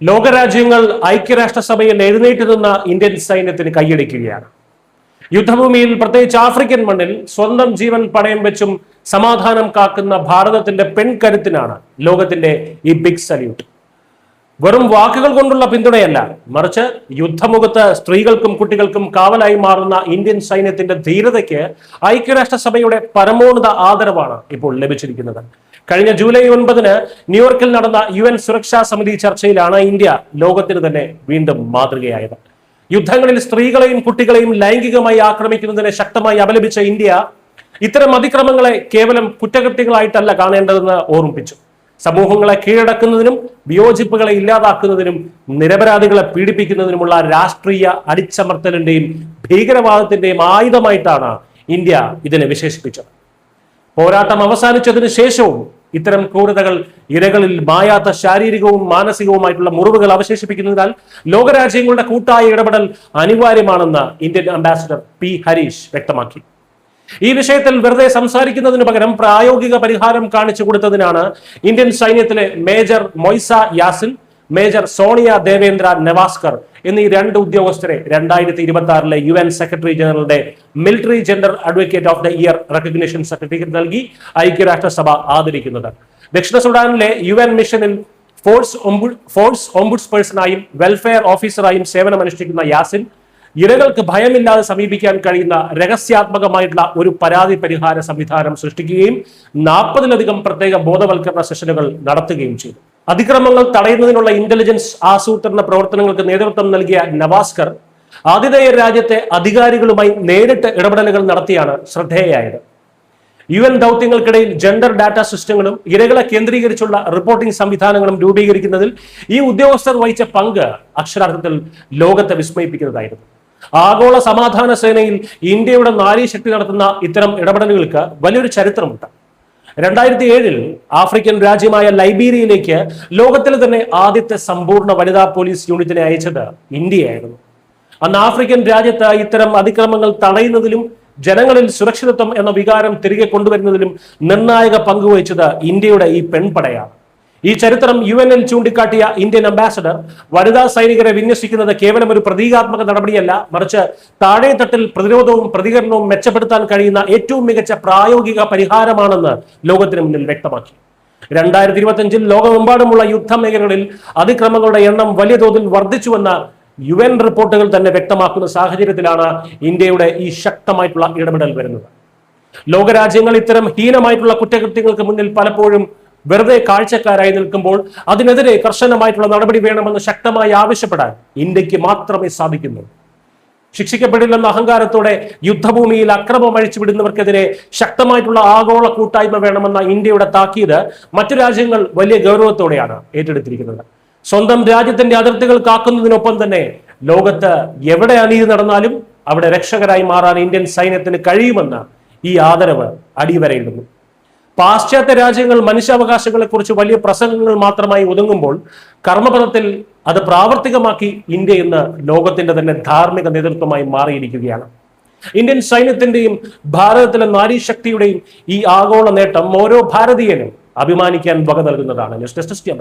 ലോകരാജ്യങ്ങൾ ഐക്യരാഷ്ട്രസഭയിൽ എഴുന്നേറ്റ് നിന്ന ഇന്ത്യൻ സൈന്യത്തിന് കൈയടിക്കുകയാണ്. യുദ്ധഭൂമിയിൽ പ്രത്യേകിച്ച് ആഫ്രിക്കൻ മണ്ണിൽ സ്വന്തം ജീവൻ പണയം വെച്ചും സമാധാനം കാക്കുന്ന ഭാരതത്തിന്റെ പെൺകരുത്തിനാണ് ലോകത്തിന്റെ ഈ ബിഗ് സല്യൂട്ട്. വെറും വാക്കുകൾ കൊണ്ടുള്ള പിന്തുണയല്ല, മറിച്ച് യുദ്ധമുഖത്ത് സ്ത്രീകൾക്കും കുട്ടികൾക്കും കാവലായി മാറുന്ന ഇന്ത്യൻ സൈന്യത്തിന്റെ ധീരതയ്ക്ക് ഐക്യരാഷ്ട്രസഭയുടെ പരമോന്നത ആദരവാണ് ഇപ്പോൾ ലഭിച്ചിരിക്കുന്നത്. കഴിഞ്ഞ ജൂലൈ 9 ന്യൂയോർക്കിൽ നടന്ന UN സുരക്ഷാ സമിതി ചർച്ചയിലാണ് ഇന്ത്യ ലോകത്തിന് തന്നെ വീണ്ടും മാതൃകയായത്. യുദ്ധങ്ങളിൽ സ്ത്രീകളെയും കുട്ടികളെയും ലൈംഗികമായി ആക്രമിക്കുന്നതിനെ ശക്തമായി അപലപിച്ച ഇന്ത്യ ഇത്തരം അതിക്രമങ്ങളെ കേവലം കുറ്റകൃത്യങ്ങളായിട്ടല്ല കാണേണ്ടതെന്ന് ഓർമ്മിപ്പിച്ചു. സമൂഹങ്ങളെ കീഴടക്കുന്നതിനും വിയോജിപ്പുകളെ ഇല്ലാതാക്കുന്നതിനും നിരപരാധികളെ പീഡിപ്പിക്കുന്നതിനുമുള്ള രാഷ്ട്രീയ അടിച്ചമർത്തലിന്റെയും ഭീകരവാദത്തിന്റെയും ആയുധമായിട്ടാണ് ഇന്ത്യ ഇതിനെ വിശേഷിപ്പിച്ചത്. പോരാട്ടം അവസാനിച്ചതിന് ശേഷവും ഇത്തരം ക്രൂരതകൾ ഇരകളിൽ മായാത്ത ശാരീരികവും മാനസികവുമായിട്ടുള്ള മുറിവുകൾ അവശേഷിപ്പിക്കുന്നതിനാൽ ലോകരാജ്യങ്ങളുടെ കൂട്ടായ ഇടപെടൽ അനിവാര്യമാണെന്ന് ഇന്ത്യൻ അംബാസിഡർ P. ഹരീഷ് വ്യക്തമാക്കി. ഈ വിഷയത്തിൽ വെറുതെ സംസാരിക്കുന്നതിന് പകരം പ്രായോഗിക പരിഹാരം കാണിച്ചു കൊടുത്തതിനാണ് ഇന്ത്യൻ സൈന്യത്തിലെ മേജർ മൊയ്സ യാസിൻ, മേജർ സോണിയ ദേവേന്ദ്ര നെവാസ്കർ എന്നീ 2 ഉദ്യോഗസ്ഥരെ 2026 UN സെക്രട്ടറി ജനറലിന്റെ military gender advocate of the year recognition certificate നൽകി ഐക്യരാഷ്ട്രസഭ ആദരിക്കുന്നത്. ദക്ഷിണ സുഡാനിലെ UN മിഷനിൽ ഫോഴ്സ് ഓംബുഡ്സ്പേഴ്സണായും വെൽഫെയർ ഓഫീസറായും സേവനമനുഷ്ഠിക്കുന്ന യാസിൻ ഇരകൾക്ക് ഭയമില്ലാതെ സമീപിക്കാൻ കഴിയുന്ന രഹസ്യാത്മകമായിട്ടുള്ള ഒരു പരാതി പരിഹാര സംവിധാനം സൃഷ്ടിക്കുകയും 40-ലധികം പ്രത്യേക ബോധവൽക്കരണ സെഷനുകൾ നടത്തുകയും ചെയ്തു. അതിക്രമങ്ങൾ തടയുന്നതിനുള്ള ഇന്റലിജൻസ് ആസൂത്രണ പ്രവർത്തനങ്ങൾക്ക് നേതൃത്വം നൽകിയ നവാസ്കർ ആതിഥേയ രാജ്യത്തെ അധികാരികളുമായി നേരിട്ട് ഇടപെടലുകൾ നടത്തിയാണ് ശ്രദ്ധേയായത്. UN ദൗത്യങ്ങൾക്കിടയിൽ ജെൻഡർ ഡാറ്റ സിസ്റ്റങ്ങളും ഇരകളെ കേന്ദ്രീകരിച്ചുള്ള റിപ്പോർട്ടിംഗ് സംവിധാനങ്ങളും രൂപീകരിക്കുന്നതിൽ ഈ ഉദ്യോഗസ്ഥർ വഹിച്ച പങ്ക് അക്ഷരാർത്ഥത്തിൽ ലോകത്തെ വിസ്മയിപ്പിക്കുന്നതായിരുന്നു. ആഗോള സമാധാന സേനയിൽ ഇന്ത്യയുടെ നാരീശക്തി നടത്തുന്ന ഇത്തരം ഇടപെടലുകൾക്ക് വലിയൊരു ചരിത്രമുണ്ട്. 2007 ആഫ്രിക്കൻ രാജ്യമായ ലൈബീരിയയിലേക്ക് ലോകത്തിലെ തന്നെ ആദ്യത്തെ സമ്പൂർണ്ണ വനിതാ പോലീസ് യൂണിറ്റിനെ അയച്ചത് ഇന്ത്യയായിരുന്നു. അന്ന് ആഫ്രിക്കൻ രാജ്യത്ത് ഇത്തരം അതിക്രമങ്ങൾ തടയുന്നതിലും ജനങ്ങളിൽ സുരക്ഷിതത്വം എന്ന വികാരം തിരികെ കൊണ്ടുവരുന്നതിലും നിർണായക പങ്കുവഹിച്ചത് ഇന്ത്യയുടെ ഈ പെൺപടയാണ്. ഈ ചരിത്രം UN-ൽ ചൂണ്ടിക്കാട്ടിയ ഇന്ത്യൻ അംബാസഡർ വനിതാ സൈനികരെ വിന്യസിക്കുന്നത് കേവലം ഒരു പ്രതീകാത്മക നടപടിയല്ല, മറിച്ച് താഴെത്തട്ടിൽ പ്രതിരോധവും പ്രതികരണവും മെച്ചപ്പെടുത്താൻ കഴിയുന്ന ഏറ്റവും മികച്ച പ്രായോഗിക പരിഹാരമാണെന്ന് ലോകത്തിന് മുന്നിൽ വ്യക്തമാക്കി. 2025 ലോകമെമ്പാടുമുള്ള യുദ്ധമേഖലകളിൽ അതിക്രമങ്ങളുടെ എണ്ണം വലിയ തോതിൽ വർദ്ധിച്ചുവെന്ന UN റിപ്പോർട്ടുകൾ തന്നെ വ്യക്തമാക്കുന്ന സാഹചര്യത്തിലാണ് ഇന്ത്യയുടെ ഈ ശക്തമായിട്ടുള്ള ഇടപെടൽ വരുന്നത്. ലോകരാജ്യങ്ങൾ ഇത്തരം ഹീനമായിട്ടുള്ള കുറ്റകൃത്യങ്ങൾക്ക് മുന്നിൽ പലപ്പോഴും വെറുതെ കാഴ്ചക്കാരായി നിൽക്കുമ്പോൾ അതിനെതിരെ കർശനമായിട്ടുള്ള നടപടി വേണമെന്ന് ശക്തമായി ആവശ്യപ്പെടാൻ ഇന്ത്യക്ക് മാത്രമേ സാധിക്കുന്നു. ശിക്ഷിക്കപ്പെടില്ലെന്ന അഹങ്കാരത്തോടെ യുദ്ധഭൂമിയിൽ അക്രമം അഴിച്ചുവിടുന്നവർക്കെതിരെ ശക്തമായിട്ടുള്ള ആഗോള കൂട്ടായ്മ വേണമെന്ന ഇന്ത്യയുടെ താക്കീത് മറ്റു രാജ്യങ്ങൾ വലിയ ഗൗരവത്തോടെയാണ് ഏറ്റെടുത്തിരിക്കുന്നത്. സ്വന്തം രാജ്യത്തിന്റെ അതിർത്തികൾ കാക്കുന്നതിനൊപ്പം തന്നെ ലോകത്ത് എവിടെ അനീതി നടന്നാലും അവിടെ രക്ഷകരായി മാറാൻ ഇന്ത്യൻ സൈന്യത്തിന് കഴിയുമെന്ന് ഈ ആദരവ് അടിവരയിടുന്നു. പാശ്ചാത്യ രാജ്യങ്ങൾ മനുഷ്യാവകാശങ്ങളെ കുറിച്ച് വലിയ പ്രസംഗങ്ങൾ മാത്രമായി ഒതുങ്ങുമ്പോൾ കർമ്മപദത്തിൽ അത് പ്രാവർത്തികമാക്കി ഇന്ത്യ ഇന്ന് ലോകത്തിന്റെ തന്നെ ധാർമ്മിക നേതൃത്വമായി മാറിയിരിക്കുകയാണ്. ഇന്ത്യൻ സൈന്യത്തിന്റെയും ഭാരതത്തിലെ നാരീശക്തിയുടെയും ഈ ആഗോള നേട്ടം ഓരോ ഭാരതീയനും അഭിമാനിക്കാൻ വക നൽകുന്നതാണ്. News desk.